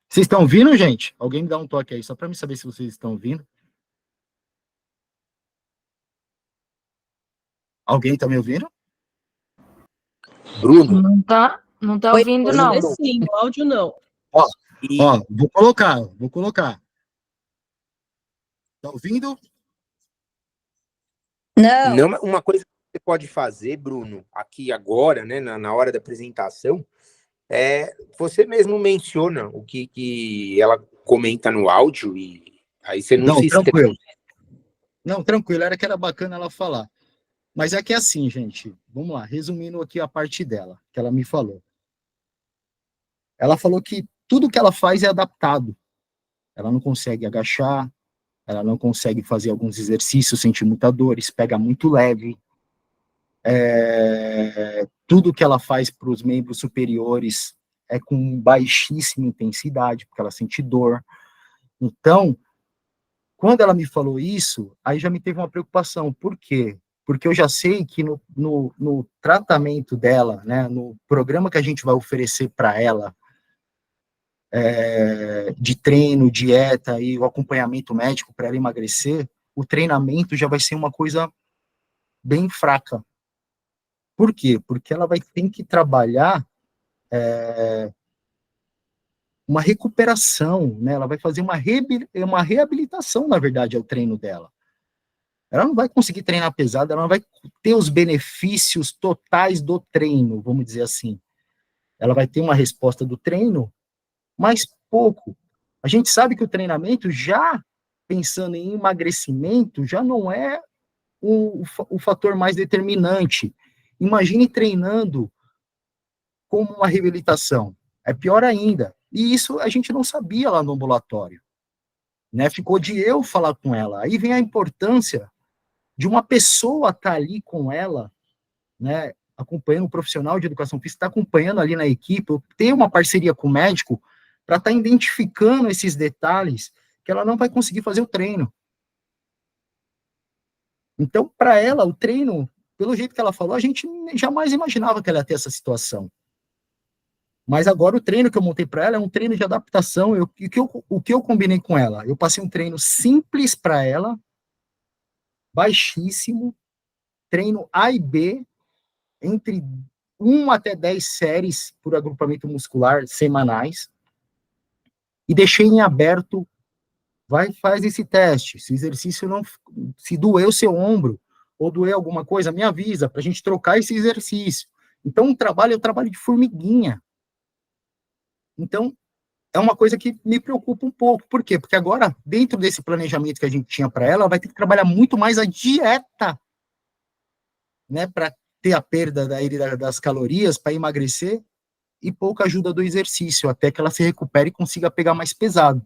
Vocês estão ouvindo, gente? Alguém me dá um toque aí, só para me saber se vocês estão ouvindo. Alguém está me ouvindo? Bruno? Não tá ouvindo, não. Sim, o áudio não. Ó, vou colocar. Tá ouvindo? Não, uma coisa que você pode fazer, Bruno, aqui agora, né, na hora da apresentação, você mesmo menciona o que ela comenta no áudio e aí você não se tranquilo. Não, tranquilo, era que era bacana ela falar. Mas é que é assim, gente, vamos lá, resumindo aqui a parte dela, que ela me falou. Ela falou que tudo que ela faz é adaptado. Ela não consegue agachar, ela não consegue fazer alguns exercícios, sentir muita dor, pega muito leve. Tudo que ela faz para os membros superiores é com baixíssima intensidade, porque ela sente dor. Então, quando ela me falou isso, aí já me teve uma preocupação. Por quê? Porque eu já sei que no tratamento dela, né, no programa que a gente vai oferecer para ela, de treino, dieta e o acompanhamento médico para ela emagrecer, o treinamento já vai ser uma coisa bem fraca. Por quê? Porque ela vai ter que trabalhar uma recuperação, né? Ela vai fazer uma reabilitação, na verdade, ao treino dela. Ela não vai conseguir treinar pesado, ela não vai ter os benefícios totais do treino, vamos dizer assim. Ela vai ter uma resposta do treino, mas pouco. A gente sabe que o treinamento, já pensando em emagrecimento, já não é o fator mais determinante. Imagine treinando como uma reabilitação. É pior ainda. E isso a gente não sabia lá no ambulatório. Né? Ficou de eu falar com ela. Aí vem a importância de uma pessoa estar ali com ela, né, acompanhando um profissional de educação física, estar acompanhando ali na equipe, ter uma parceria com o médico para estar identificando esses detalhes que ela não vai conseguir fazer o treino. Então, para ela, o treino, pelo jeito que ela falou, a gente jamais imaginava que ela ia ter essa situação. Mas agora o treino que eu montei para ela é um treino de adaptação. O que eu combinei com ela? Eu passei um treino simples para ela, baixíssimo, treino A e B, entre 1 até 10 séries por agrupamento muscular semanais, e deixei em aberto, faz esse teste, se o exercício não, se doer o seu ombro, ou doer alguma coisa, me avisa, para a gente trocar esse exercício. Então, o trabalho é um trabalho de formiguinha. Então, é uma coisa que me preocupa um pouco. Por quê? Porque agora, dentro desse planejamento que a gente tinha para ela vai ter que trabalhar muito mais a dieta, né, para ter a perda das calorias, para emagrecer, e pouca ajuda do exercício, até que ela se recupere e consiga pegar mais pesado.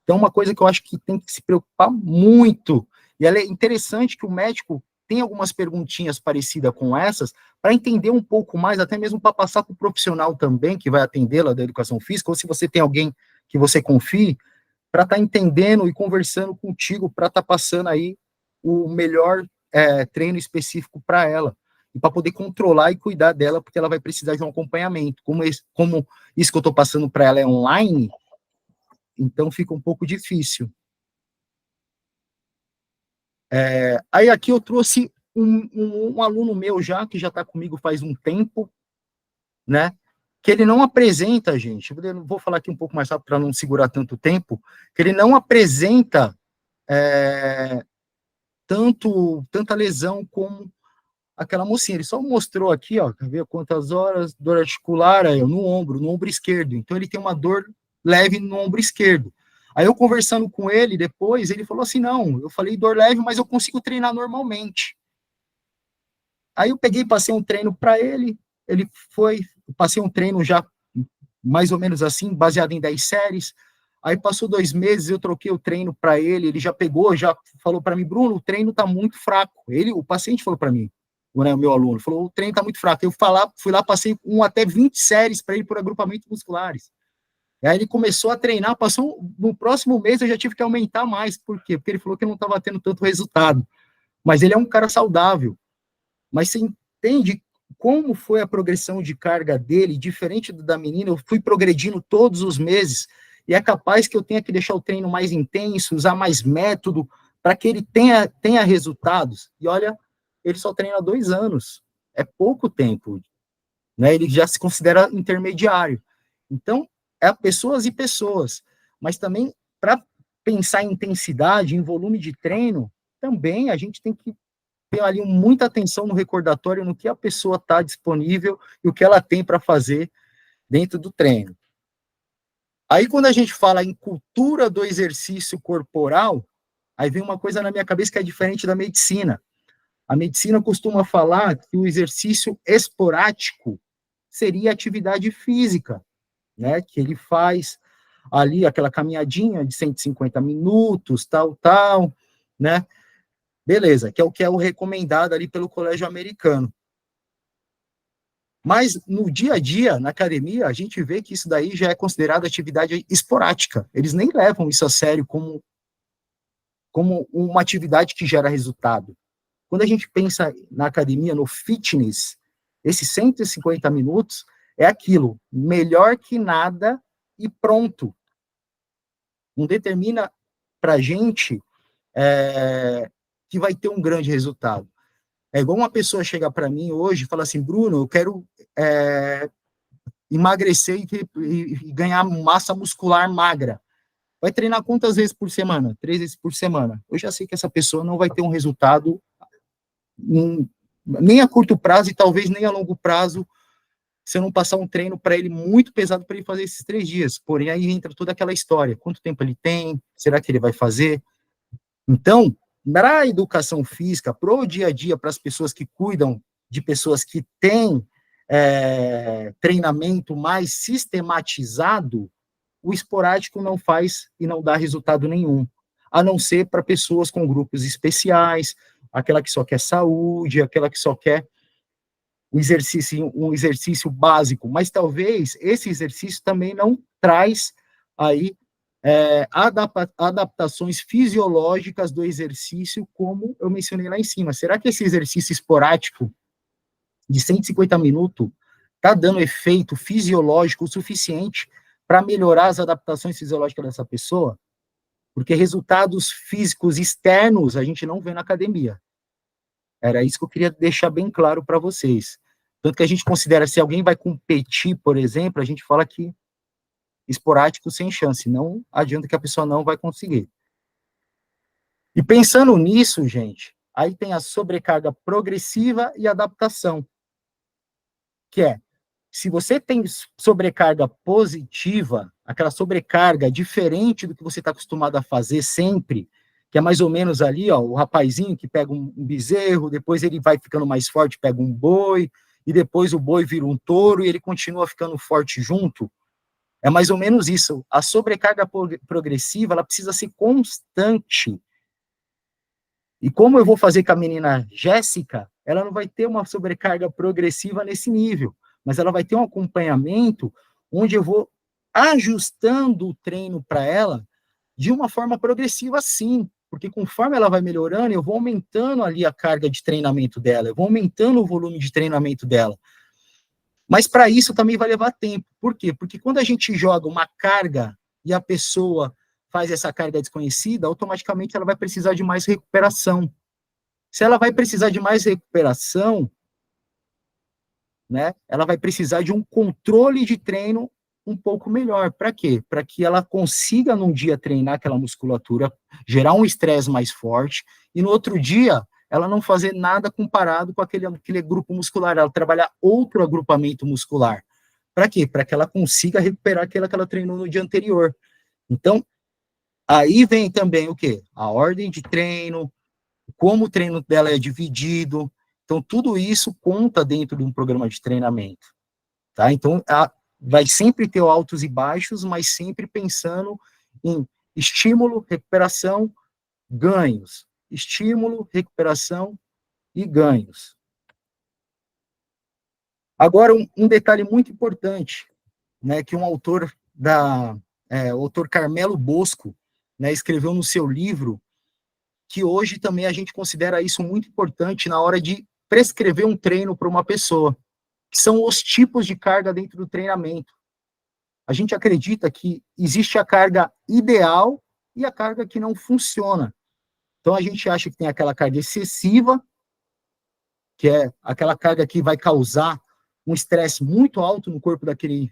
Então, uma coisa que eu acho que tem que se preocupar muito, e ela é interessante que o médico tem algumas perguntinhas parecidas com essas, para entender um pouco mais, até mesmo para passar para o profissional também, que vai atendê-la da educação física, ou se você tem alguém que você confie, para estar entendendo e conversando contigo, para estar passando aí o melhor treino específico para ela, e para poder controlar e cuidar dela, porque ela vai precisar de um acompanhamento. Como isso que eu estou passando para ela é online, então fica um pouco difícil. Aí aqui eu trouxe um aluno meu que já está comigo faz um tempo, né, que ele não apresenta, gente, eu vou falar aqui um pouco mais rápido para não segurar tanto tempo, que ele não apresenta tanta lesão como aquela mocinha. Ele só mostrou aqui, ó, quer ver quantas horas, dor articular, aí, no ombro esquerdo. Então ele tem uma dor leve no ombro esquerdo. Aí eu conversando com ele depois, ele falou assim, não, eu falei dor leve, mas eu consigo treinar normalmente. Aí eu peguei e passei um treino para ele passei um treino já mais ou menos assim, baseado em 10 séries. Aí passou 2 meses, eu troquei o treino para ele já pegou, já falou para mim, Bruno, o treino está muito fraco. O paciente falou para mim, o meu aluno, falou, o treino está muito fraco. Eu fui lá, passei 1 até 20 séries para ele por agrupamentos musculares. E aí ele começou a treinar, no próximo mês eu já tive que aumentar mais. Por quê? Porque ele falou que não estava tendo tanto resultado. Mas ele é um cara saudável. Mas você entende como foi a progressão de carga dele, diferente da menina? Eu fui progredindo todos os meses, e é capaz que eu tenha que deixar o treino mais intenso, usar mais método, para que ele tenha resultados. E olha, ele só treina 2 anos. É pouco tempo. Né? Ele já se considera intermediário. Então, pessoas e pessoas. Mas também, para pensar em intensidade, em volume de treino, também a gente tem que ter ali muita atenção no recordatório, no que a pessoa está disponível e o que ela tem para fazer dentro do treino. Aí, quando a gente fala em cultura do exercício corporal, aí vem uma coisa na minha cabeça que é diferente da medicina. A medicina costuma falar que o exercício esporádico seria atividade física, né, que ele faz ali aquela caminhadinha de 150 minutos, tal, né? Beleza, que é o recomendado ali pelo colégio americano. Mas no dia a dia, na academia, a gente vê que isso daí já é considerado atividade esporádica. Eles nem levam isso a sério como uma atividade que gera resultado. Quando a gente pensa na academia, no fitness, esses 150 minutos é aquilo, melhor que nada e pronto. Não determina para a gente que vai ter um grande resultado. É igual uma pessoa chegar para mim hoje e falar assim, Bruno, eu quero emagrecer e ganhar massa muscular magra. Vai treinar quantas vezes por semana? 3 vezes por semana. Eu já sei que essa pessoa não vai ter um resultado nem a curto prazo e talvez nem a longo prazo, se eu não passar um treino para ele muito pesado para ele fazer esses 3 dias. Porém, aí entra toda aquela história. Quanto tempo ele tem? Será que ele vai fazer? Então, para a educação física, para o dia a dia, para as pessoas que cuidam de pessoas que têm treinamento mais sistematizado, o esporádico não faz e não dá resultado nenhum, a não ser para pessoas com grupos especiais, aquela que só quer saúde, aquela que só quer um exercício básico, mas talvez esse exercício também não traz aí adaptações fisiológicas do exercício, como eu mencionei lá em cima. Será que esse exercício esporádico de 150 minutos está dando efeito fisiológico o suficiente para melhorar as adaptações fisiológicas dessa pessoa? Porque resultados físicos externos a gente não vê na academia. Era isso que eu queria deixar bem claro para vocês. Tanto que a gente considera, se alguém vai competir, por exemplo, a gente fala que esporádico sem chance, não adianta que a pessoa não vai conseguir. E pensando nisso, gente, aí tem a sobrecarga progressiva e adaptação, que é, se você tem sobrecarga positiva, aquela sobrecarga diferente do que você está acostumado a fazer sempre, que é mais ou menos ali, ó, o rapazinho que pega um bezerro, depois ele vai ficando mais forte, pega um boi, e depois o boi vira um touro e ele continua ficando forte junto. É mais ou menos isso. A sobrecarga progressiva, ela precisa ser constante. E como eu vou fazer com a menina Jéssica, ela não vai ter uma sobrecarga progressiva nesse nível, mas ela vai ter um acompanhamento onde eu vou ajustando o treino para ela de uma forma progressiva, sim, porque conforme ela vai melhorando, eu vou aumentando ali a carga de treinamento dela, eu vou aumentando o volume de treinamento dela. Mas para isso também vai levar tempo. Por quê? Porque quando a gente joga uma carga e a pessoa faz essa carga desconhecida, automaticamente ela vai precisar de mais recuperação. Se ela vai precisar de mais recuperação, né, ela vai precisar de um controle de treino um pouco melhor. Para quê? Para que ela consiga num dia treinar aquela musculatura, gerar um estresse mais forte, e no outro dia ela não fazer nada comparado com aquele grupo muscular, ela trabalhar outro agrupamento muscular. Para quê? Para que ela consiga recuperar aquela que ela treinou no dia anterior. Então, aí vem também o quê? A ordem de treino, como o treino dela é dividido. Então, tudo isso conta dentro de um programa de treinamento. Tá? Então, vai sempre ter altos e baixos, mas sempre pensando em estímulo, recuperação, ganhos. Estímulo, recuperação e ganhos. Agora, um detalhe muito importante, né, que um autor, o autor Carmelo Bosco, né, escreveu no seu livro, que hoje também a gente considera isso muito importante na hora de prescrever um treino para uma pessoa, que são os tipos de carga dentro do treinamento. A gente acredita que existe a carga ideal e a carga que não funciona. Então, a gente acha que tem aquela carga excessiva, que é aquela carga que vai causar um estresse muito alto no corpo daquele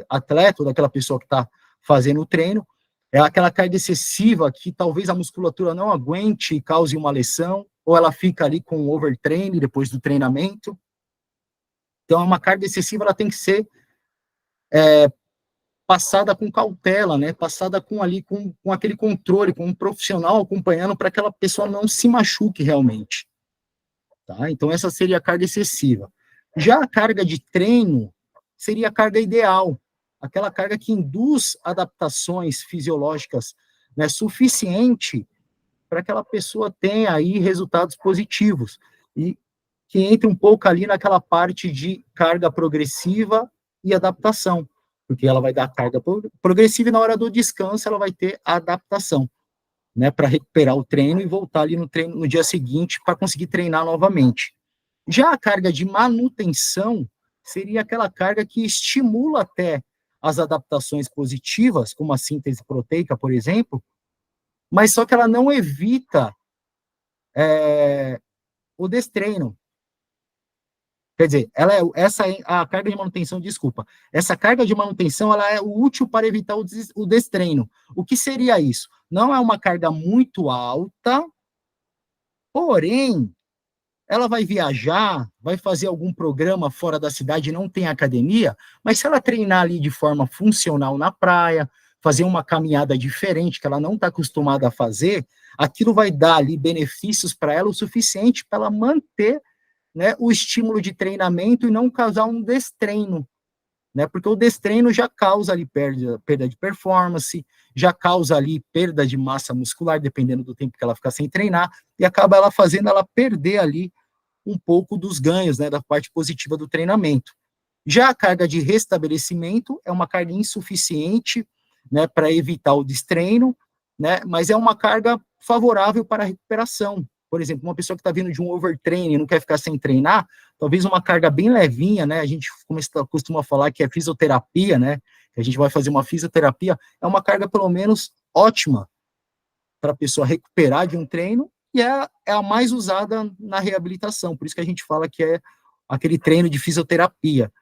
atleta, ou daquela pessoa que está fazendo o treino. É aquela carga excessiva que talvez a musculatura não aguente e cause uma lesão, ou ela fica ali com overtraining depois do treinamento. Então, uma carga excessiva ela tem que ser passada com cautela, né? Passada com aquele controle, com um profissional acompanhando para que aquela pessoa não se machuque realmente. Tá? Então, essa seria a carga excessiva. Já a carga de treino seria a carga ideal, aquela carga que induz adaptações fisiológicas, né, suficiente para que aquela pessoa tenha aí resultados positivos, e que entre um pouco ali naquela parte de carga progressiva e adaptação, porque ela vai dar carga progressiva e na hora do descanso ela vai ter a adaptação, né, para recuperar o treino e voltar ali no treino no dia seguinte para conseguir treinar novamente. Já a carga de manutenção seria aquela carga que estimula até as adaptações positivas, como a síntese proteica, por exemplo, mas só que ela não evita o destreino. Quer dizer, essa é a carga de manutenção, desculpa. Essa carga de manutenção ela é útil para evitar o destreino. O que seria isso? Não é uma carga muito alta, porém, ela vai viajar, vai fazer algum programa fora da cidade, não tem academia, mas se ela treinar ali de forma funcional na praia, fazer uma caminhada diferente, que ela não está acostumada a fazer, aquilo vai dar ali benefícios para ela o suficiente para ela manter, né, o estímulo de treinamento e não causar um destreino, né, porque o destreino já causa ali perda de performance, já causa ali perda de massa muscular, dependendo do tempo que ela ficar sem treinar, e acaba ela fazendo ela perder ali um pouco dos ganhos, né, da parte positiva do treinamento. Já a carga de restabelecimento é uma carga insuficiente, né, para evitar o destreino, né, mas é uma carga favorável para a recuperação. Por exemplo, uma pessoa que está vindo de um overtraining e não quer ficar sem treinar, talvez uma carga bem levinha, né, a gente costuma falar que é fisioterapia, né, que a gente vai fazer uma fisioterapia, é uma carga pelo menos ótima para a pessoa recuperar de um treino, e é a mais usada na reabilitação, por isso que a gente fala que é aquele treino de fisioterapia.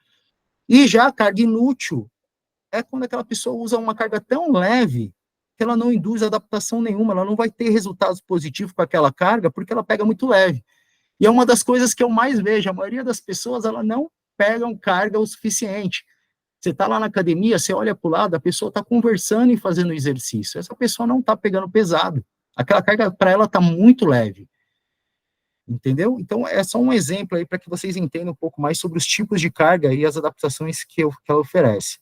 E já a carga inútil é quando aquela pessoa usa uma carga tão leve que ela não induz adaptação nenhuma, ela não vai ter resultados positivos com aquela carga, porque ela pega muito leve. E é uma das coisas que eu mais vejo, a maioria das pessoas, ela não pegam carga o suficiente. Você está lá na academia, você olha para o lado, a pessoa está conversando e fazendo exercício, essa pessoa não está pegando pesado, aquela carga para ela está muito leve. Entendeu? Então, é só um exemplo aí para que vocês entendam um pouco mais sobre os tipos de carga e as adaptações que ela oferece.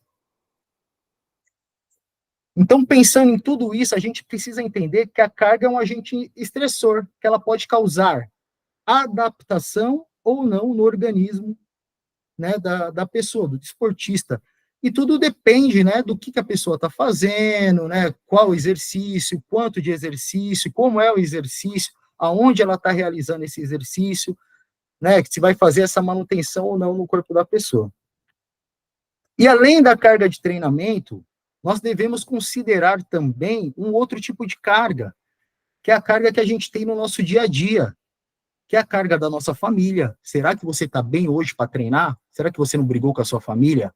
Então, pensando em tudo isso, a gente precisa entender que a carga é um agente estressor, que ela pode causar adaptação ou não no organismo, né, da pessoa, do desportista. E tudo depende, né, do que a pessoa está fazendo, né, qual o exercício, quanto de exercício, como é o exercício, aonde ela está realizando esse exercício, né, se vai fazer essa manutenção ou não no corpo da pessoa. E além da carga de treinamento, nós devemos considerar também um outro tipo de carga, que é a carga que a gente tem no nosso dia a dia, que é a carga da nossa família. Será que você está bem hoje para treinar? Será que você não brigou com a sua família?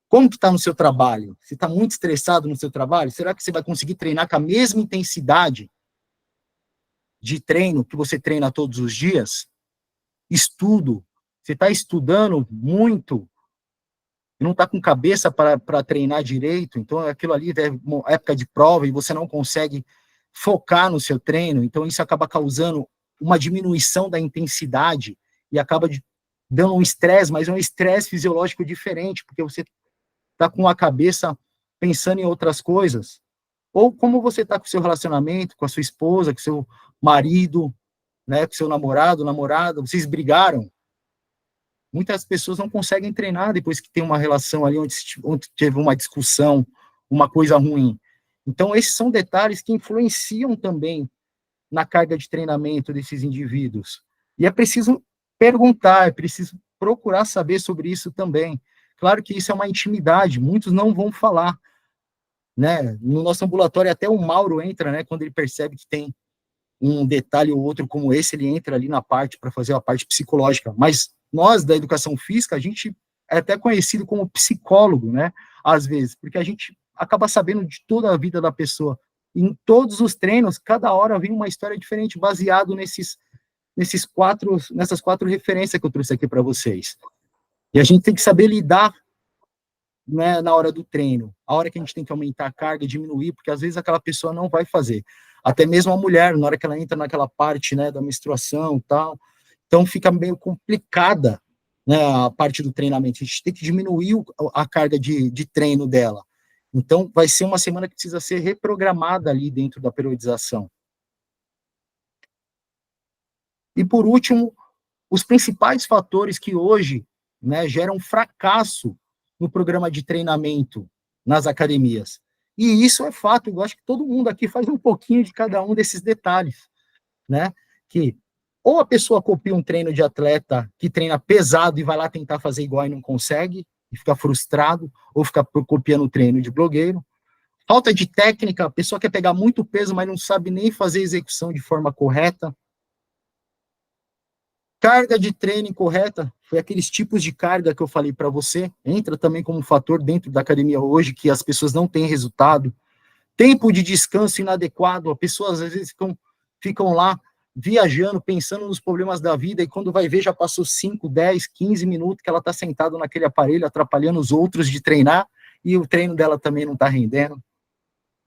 Como que está no seu trabalho? Você está muito estressado no seu trabalho? Será que você vai conseguir treinar com a mesma intensidade de treino que você treina todos os dias? Estudo. Você está estudando muito e não está com cabeça para treinar direito, então aquilo ali é uma época de prova e você não consegue focar no seu treino, então isso acaba causando uma diminuição da intensidade e acaba dando um estresse, mas é um estresse fisiológico diferente, porque você está com a cabeça pensando em outras coisas. Ou como você está com o seu relacionamento, com a sua esposa, com o seu marido, né, com o seu namorado, namorada, vocês brigaram. Muitas pessoas não conseguem treinar depois que tem uma relação ali onde teve uma discussão, uma coisa ruim. Então, esses são detalhes que influenciam também na carga de treinamento desses indivíduos. E é preciso perguntar, é preciso procurar saber sobre isso também. Claro que isso é uma intimidade, muitos não vão falar, né? No nosso ambulatório até o Mauro entra, né, quando ele percebe que tem um detalhe ou outro como esse, ele entra ali na parte para fazer a parte psicológica. Mas nós da educação física, a gente é até conhecido como psicólogo, né? Às vezes, porque a gente acaba sabendo de toda a vida da pessoa. Em todos os treinos, cada hora vem uma história diferente, baseado nessas quatro referências que eu trouxe aqui para vocês. E a gente tem que saber lidar, né, na hora do treino, a hora que a gente tem que aumentar a carga, diminuir, porque às vezes aquela pessoa não vai fazer. Até mesmo a mulher, na hora que ela entra naquela parte, né, da menstruação e tal, então fica meio complicada, né, a parte do treinamento, a gente tem que diminuir a carga de treino dela. Então, vai ser uma semana que precisa ser reprogramada ali dentro da periodização. E, por último, os principais fatores que hoje, né, geram fracasso no programa de treinamento nas academias. E isso é fato, eu acho que todo mundo aqui faz um pouquinho de cada um desses detalhes, né? Que ou a pessoa copia um treino de atleta que treina pesado e vai lá tentar fazer igual e não consegue, e fica frustrado, ou fica copiando o treino de blogueiro. Falta de técnica, a pessoa quer pegar muito peso, mas não sabe nem fazer a execução de forma correta. Carga de treino incorreta, foi aqueles tipos de carga que eu falei para você, entra também como um fator dentro da academia hoje, que as pessoas não têm resultado. Tempo de descanso inadequado, as pessoas às vezes ficam lá viajando, pensando nos problemas da vida, e quando vai ver já passou 5, 10, 15 minutos que ela está sentada naquele aparelho, atrapalhando os outros de treinar, e o treino dela também não está rendendo.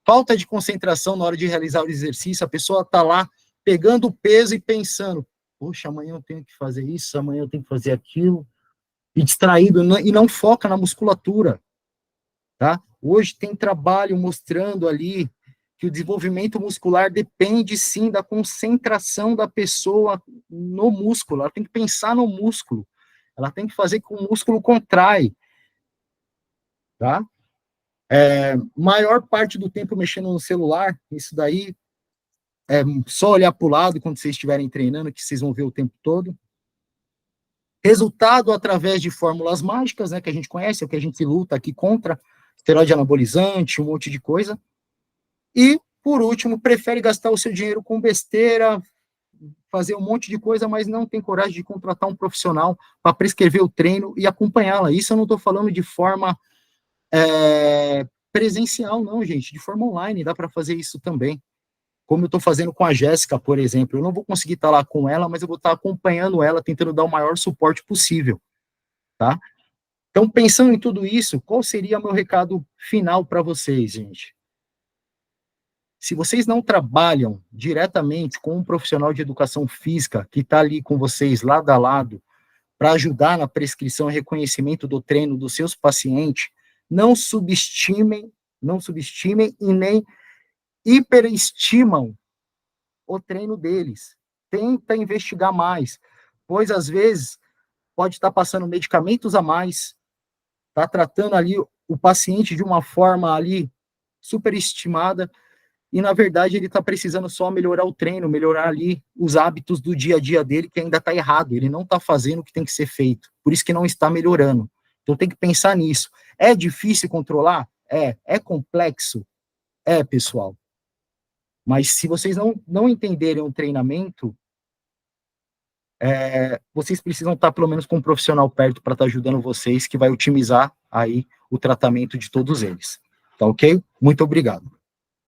Falta de concentração na hora de realizar o exercício, a pessoa está lá pegando o peso e pensando, poxa, amanhã eu tenho que fazer isso, amanhã eu tenho que fazer aquilo, e distraído, e não foca na musculatura, tá? Hoje tem trabalho mostrando ali que o desenvolvimento muscular depende, sim, da concentração da pessoa no músculo, ela tem que pensar no músculo, ela tem que fazer com que o músculo contrai, tá? Maior parte do tempo mexendo no celular, isso daí é só olhar para o lado quando vocês estiverem treinando, que vocês vão ver o tempo todo. Resultado através de fórmulas mágicas, né, que a gente conhece, é o que a gente luta aqui contra, esteroide anabolizante, um monte de coisa. E, por último, prefere gastar o seu dinheiro com besteira, fazer um monte de coisa, mas não tem coragem de contratar um profissional para prescrever o treino e acompanhá-la. Isso eu não estou falando de forma presencial, não, gente, de forma online, dá para fazer isso também. Como eu estou fazendo com a Jéssica, por exemplo, eu não vou conseguir estar lá com ela, mas eu vou estar acompanhando ela, tentando dar o maior suporte possível, tá? Então, pensando em tudo isso, qual seria o meu recado final para vocês, gente? Se vocês não trabalham diretamente com um profissional de educação física que está ali com vocês, lado a lado, para ajudar na prescrição e reconhecimento do treino dos seus pacientes, não subestimem e nem hiperestimam o treino deles. Tenta investigar mais, pois às vezes pode estar passando medicamentos a mais, está tratando ali o paciente de uma forma ali superestimada, e na verdade ele está precisando só melhorar o treino, melhorar ali os hábitos do dia a dia dele, que ainda está errado, ele não está fazendo o que tem que ser feito, por isso que não está melhorando. Então tem que pensar nisso. É difícil controlar? É complexo? Pessoal. Mas se vocês não entenderem o treinamento, vocês precisam estar pelo menos com um profissional perto para estar ajudando vocês, que vai otimizar aí o tratamento de todos eles. Tá ok? Muito obrigado.